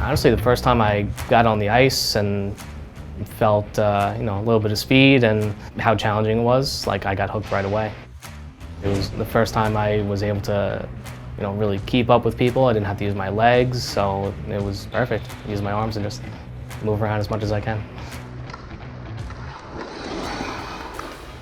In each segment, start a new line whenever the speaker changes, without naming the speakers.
Honestly, the first time I got on the ice and felt a little bit of speed and how challenging it was, like I got hooked right away. It was the first time I was able to really keep up with people. I didn't have to use my legs, so it was perfect. Use my arms and just move around as much as I can.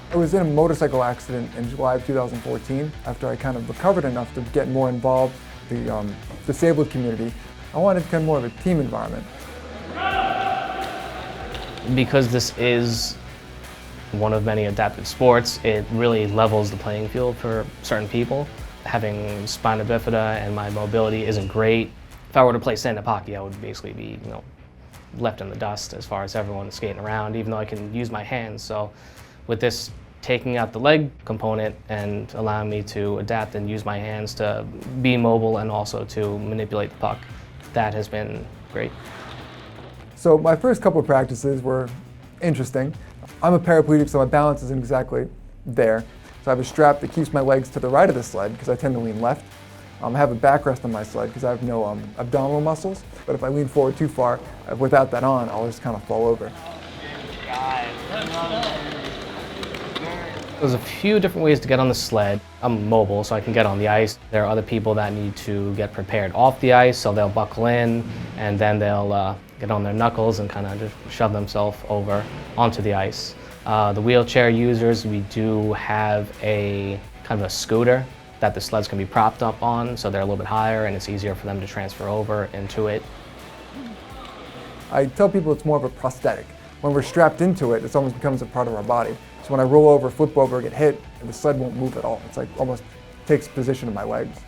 I was in a motorcycle accident in July of 2014. After I kind of recovered enough to get more involved in the disabled community, I wanted kind of more of a team environment.
Because this is one of many adaptive sports, it really levels the playing field for certain people. Having spina bifida and my mobility isn't great. If I were to play stand-up hockey, I would basically be left in the dust as far as everyone skating around, even though I can use my hands. So with this taking out the leg component and allowing me to adapt and use my hands to be mobile and also to manipulate the puck, that has been great.
So my first couple of practices were interesting. I'm a paraplegic, so my balance isn't exactly there. So I have a strap that keeps my legs to the right of the sled because I tend to lean left. I have a backrest on my sled because I have no abdominal muscles. But if I lean forward too far, without that on, I'll just kind of fall over.
There's a few different ways to get on the sled. I'm mobile, so I can get on the ice. There are other people that need to get prepared off the ice, so they'll buckle in, and then they'll get on their knuckles and kind of just shove themselves over onto the ice. The wheelchair users, we do have a kind of a scooter that the sleds can be propped up on, so they're a little bit higher and it's easier for them to transfer over into it.
I tell people it's more of a prosthetic. When we're strapped into it, it almost becomes a part of our body. So when I roll over, flip over, get hit, the sled won't move at all. It's like almost takes position of my legs.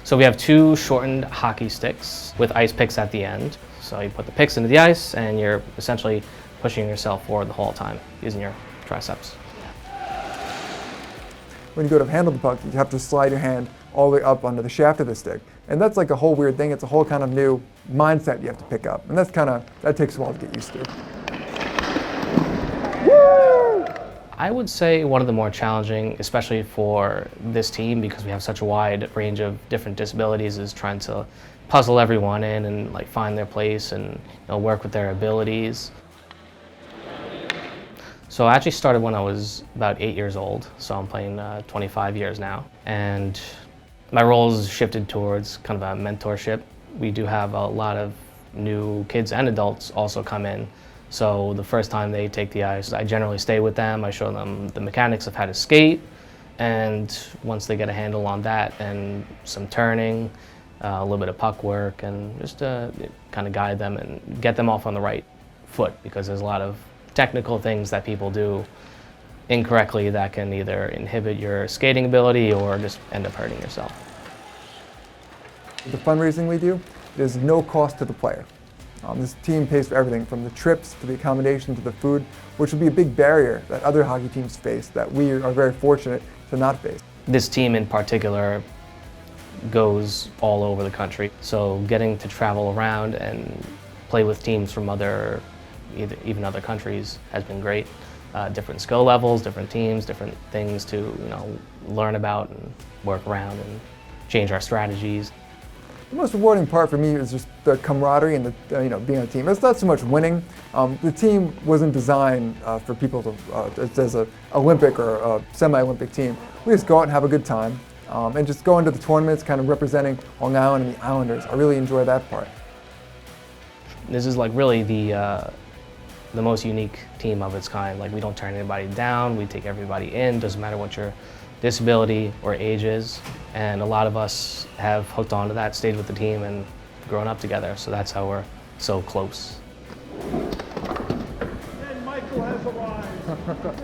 So we have two shortened hockey sticks with ice picks at the end. So you put the picks into the ice and you're essentially pushing yourself forward the whole time using your triceps.
When you go to handle the puck, you have to slide your hand all the way up onto the shaft of the stick. And that's like a whole weird thing. It's a whole kind of new mindset you have to pick up. And that takes a while to get used to.
I would say one of the more challenging, especially for this team, because we have such a wide range of different disabilities, is trying to puzzle everyone in and find their place and work with their abilities. So I actually started when I was about 8 years old, so I'm playing 25 years now. And my role has shifted towards kind of a mentorship. We do have a lot of new kids and adults also come in. So the first time they take the ice, I generally stay with them. I show them the mechanics of how to skate. And once they get a handle on that and some turning, a little bit of puck work, and just kind of guide them and get them off on the right foot, because there's a lot of technical things that people do incorrectly that can either inhibit your skating ability or just end up hurting yourself.
The fundraising we do, there's no cost to the player. This team pays for everything from the trips to the accommodation to the food, which would be a big barrier that other hockey teams face that we are very fortunate to not face.
This team in particular goes all over the country, so getting to travel around and play with teams from even other countries has been great. Different skill levels, different teams, different things to learn about and work around and change our strategies.
The most rewarding part for me is just the camaraderie and the, being on a team. It's not so much winning. The team wasn't designed for people to, as an Olympic or a semi-Olympic team. We just go out and have a good time and just go into the tournaments kind of representing Long Island and the Islanders. I really enjoy that part.
This is really the most unique team of its kind. We don't turn anybody down, we take everybody in, doesn't matter what your disability or age is. And a lot of us have hooked onto that, stayed with the team, and grown up together. So that's how we're so close.
And Michael has arrived.